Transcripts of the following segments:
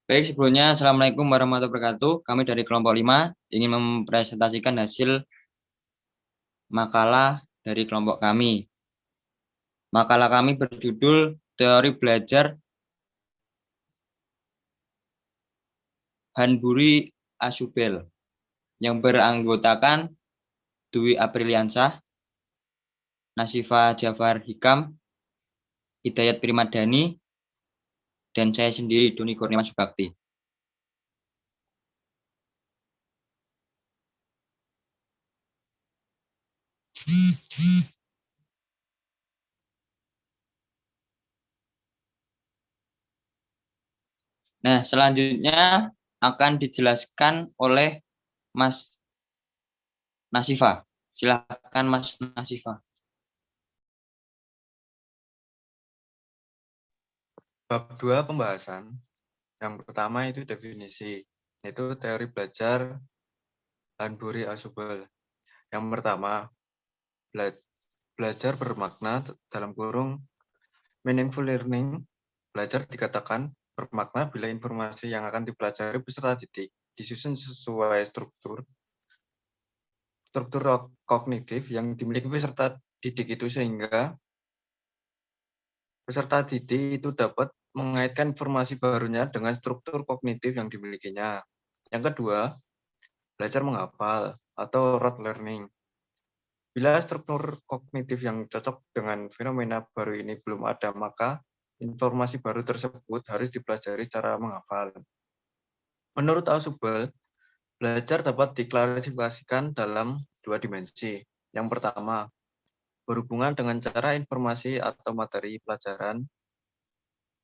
Baik, sebelumnya Assalamualaikum warahmatullahi wabarakatuh. Kami dari kelompok 5 ingin mempresentasikan hasil makalah dari kelompok kami. Makalah kami berjudul Teori Belajar Hanburi Asubel yang beranggotakan Dwi Apriliansah, Nasifa Jafar Hikam, Hidayat Primadani, dan saya sendiri Doni Kurniawan Subakti. Nah, selanjutnya akan dijelaskan oleh Mas Nasifa. Silakan Mas Nasifa. Bab 2 pembahasan. Yang pertama itu definisi, yaitu teori belajar Hanburi Asubel. Yang pertama, belajar bermakna dalam kurung meaningful learning. Belajar dikatakan bermakna bila informasi yang akan dipelajari beserta didik disusun sesuai struktur kognitif yang dimiliki peserta didik itu, sehingga peserta didik itu dapat mengaitkan informasi barunya dengan struktur kognitif yang dimilikinya. Yang kedua, belajar menghafal atau rote learning. Bila struktur kognitif yang cocok dengan fenomena baru ini belum ada, maka informasi baru tersebut harus dipelajari secara menghafal. Menurut Ausubel, belajar dapat diklasifikasikan dalam dua dimensi. Yang pertama, berhubungan dengan cara informasi atau materi pelajaran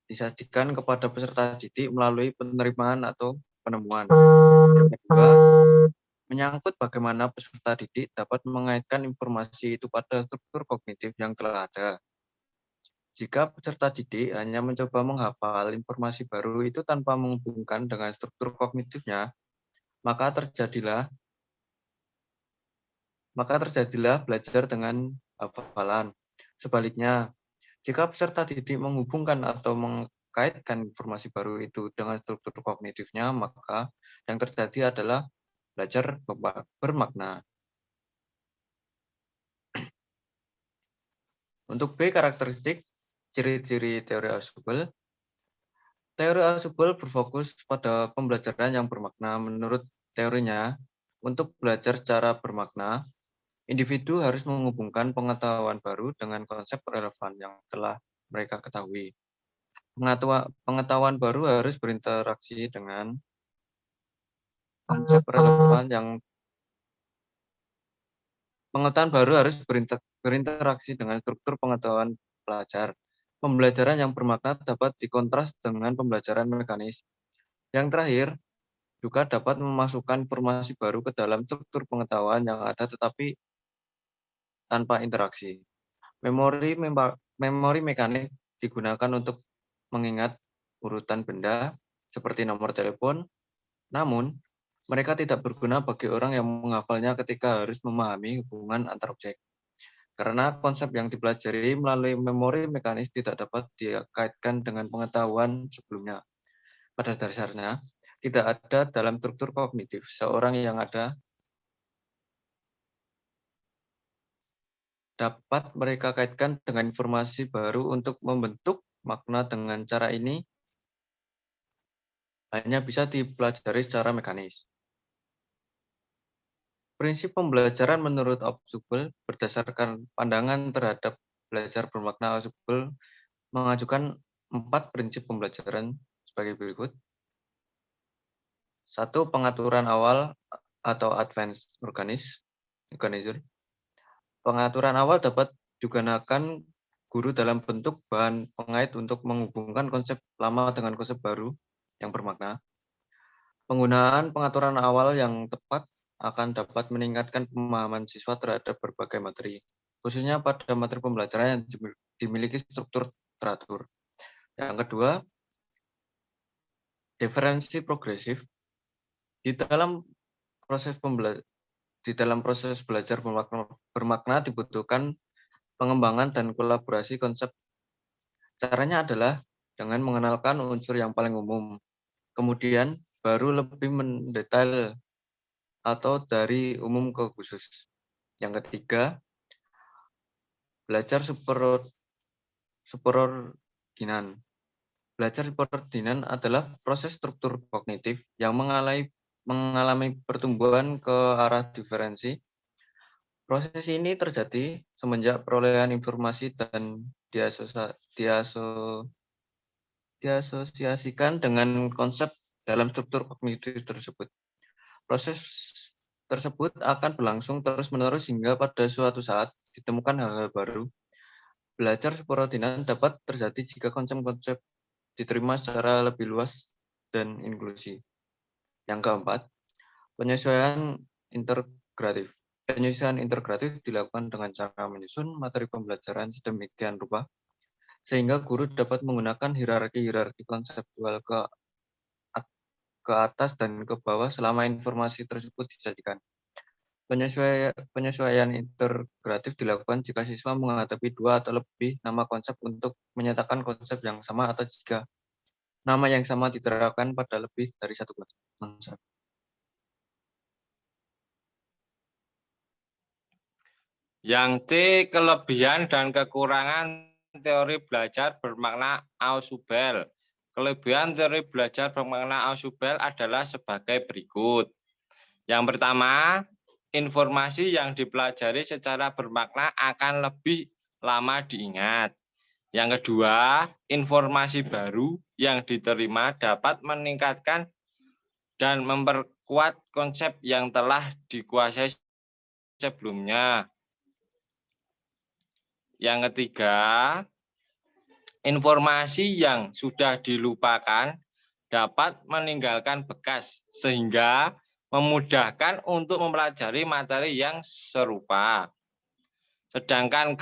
disajikan kepada peserta didik melalui penerimaan atau penemuan. Yang kedua, menyangkut bagaimana peserta didik dapat mengaitkan informasi itu pada struktur kognitif yang telah ada. Jika peserta didik hanya mencoba menghafal informasi baru itu tanpa menghubungkan dengan struktur kognitifnya, maka terjadilah belajar dengan hafalan. Sebaliknya, jika peserta didik menghubungkan atau mengkaitkan informasi baru itu dengan struktur kognitifnya, maka yang terjadi adalah belajar bermakna. Untuk B, karakteristik ciri-ciri teori Ausubel. Teori Ausubel berfokus pada pembelajaran yang bermakna. Menurut teorinya, untuk belajar secara bermakna, individu harus menghubungkan pengetahuan baru dengan konsep relevan yang telah mereka ketahui. Pengetahuan baru harus berinteraksi dengan konsep relevan yang Pengetahuan baru harus berinteraksi dengan struktur pengetahuan pelajar. Pembelajaran yang bermakna dapat dikontras dengan pembelajaran mekanis. Yang terakhir, juga dapat memasukkan informasi baru ke dalam struktur pengetahuan yang ada tetapi tanpa interaksi. Memori mekanik digunakan untuk mengingat urutan benda seperti nomor telepon, namun mereka tidak berguna bagi orang yang menghafalnya ketika harus memahami hubungan antar objek. Karena konsep yang dipelajari melalui memori mekanis tidak dapat dikaitkan dengan pengetahuan sebelumnya. Pada dasarnya, tidak ada dalam struktur kognitif seorang yang ada dapat mereka kaitkan dengan informasi baru untuk membentuk makna. Dengan cara ini hanya bisa dipelajari secara mekanis. Prinsip pembelajaran menurut Ausubel berdasarkan pandangan terhadap belajar bermakna. Ausubel mengajukan 4 prinsip pembelajaran sebagai berikut. 1. Pengaturan awal atau advanced organizer. Pengaturan awal dapat digunakan guru dalam bentuk bahan pengait untuk menghubungkan konsep lama dengan konsep baru yang bermakna. Penggunaan pengaturan awal yang tepat akan dapat meningkatkan pemahaman siswa terhadap berbagai materi, khususnya pada materi pembelajaran yang dimiliki struktur teratur. Yang kedua, diferensi progresif. Di dalam proses belajar bermakna dibutuhkan pengembangan dan kolaborasi konsep. Caranya adalah dengan mengenalkan unsur yang paling umum, Kemudian baru lebih mendetail atau dari umum ke khusus. Yang ketiga, belajar superordinan. Belajar superordinan adalah proses struktur kognitif yang mengalami pertumbuhan ke arah diferensi. Proses ini terjadi semenjak perolehan informasi dan diasosiasikan dengan konsep dalam struktur kognitif tersebut. Proses tersebut akan berlangsung terus-menerus hingga pada suatu saat ditemukan hal-hal baru. Belajar superordinan dapat terjadi jika konsep-konsep diterima secara lebih luas dan inklusi. Yang keempat, penyesuaian integratif. Penyesuaian integratif dilakukan dengan cara menyusun materi pembelajaran sedemikian rupa sehingga guru dapat menggunakan hierarki konseptual ke atas dan ke bawah selama informasi tersebut disajikan. Penyesuaian integratif dilakukan jika siswa menghadapi dua atau lebih nama konsep untuk menyatakan konsep yang sama atau jika nama yang sama diterapkan pada lebih dari satu konsep. Yang C, kelebihan dan kekurangan teori belajar bermakna Ausubel. Kelebihan teori belajar bermakna Ausubel adalah sebagai berikut. Yang pertama, informasi yang dipelajari secara bermakna akan lebih lama diingat. Yang kedua, informasi baru yang diterima dapat meningkatkan dan memperkuat konsep yang telah dikuasai sebelumnya. Yang ketiga, informasi yang sudah dilupakan dapat meninggalkan bekas sehingga memudahkan untuk mempelajari materi yang serupa. Sedangkan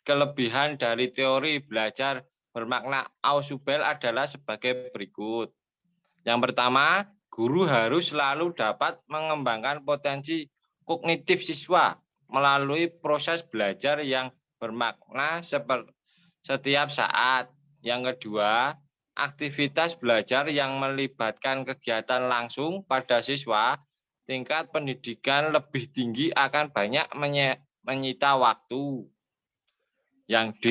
kelebihan dari teori belajar bermakna Ausubel adalah sebagai berikut. Yang pertama, guru harus selalu dapat mengembangkan potensi kognitif siswa melalui proses belajar yang bermakna setiap saat. Yang kedua, aktivitas belajar yang melibatkan kegiatan langsung pada siswa, tingkat pendidikan lebih tinggi akan banyak menyita waktu. Yang D,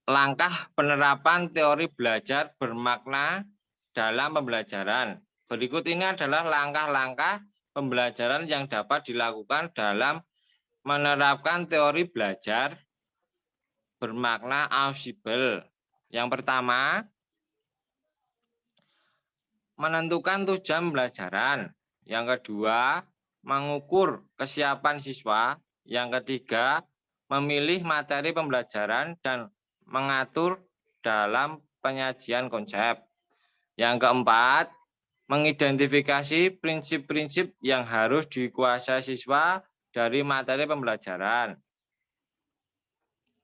langkah penerapan teori belajar bermakna dalam pembelajaran. Berikut ini adalah langkah-langkah pembelajaran yang dapat dilakukan dalam menerapkan teori belajar bermakna Ausubel. Yang pertama, menentukan tujuan pembelajaran. Yang kedua, mengukur kesiapan siswa. Yang ketiga, memilih materi pembelajaran dan mengatur dalam penyajian konsep. Yang keempat, mengidentifikasi prinsip-prinsip yang harus dikuasai siswa dari materi pembelajaran.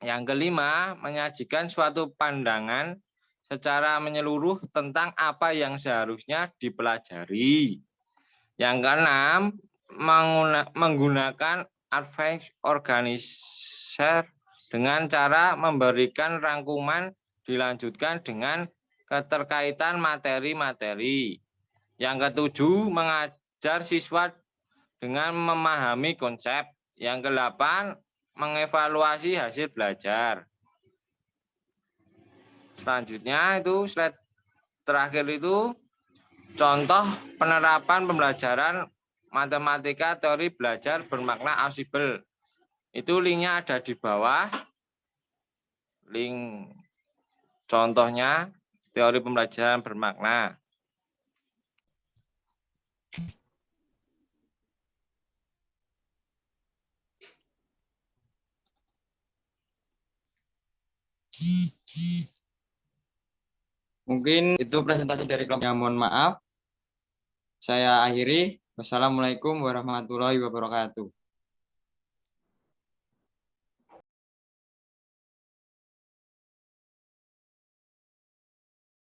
Yang kelima, menyajikan suatu pandangan secara menyeluruh tentang apa yang seharusnya dipelajari. Yang keenam, menggunakan advice organizer dengan cara memberikan rangkuman dilanjutkan dengan keterkaitan materi-materi. Yang ketujuh, mengajar siswa dengan memahami konsep. Yang kedelapan, mengevaluasi hasil belajar. Selanjutnya itu slide terakhir itu contoh penerapan pembelajaran matematika teori belajar bermakna Ausubel. Itu linknya ada di bawah. Link contohnya teori pembelajaran bermakna. Mungkin itu presentasi dari kelompoknya. Mohon maaf. Saya akhiri. Wassalamualaikum warahmatullahi wabarakatuh.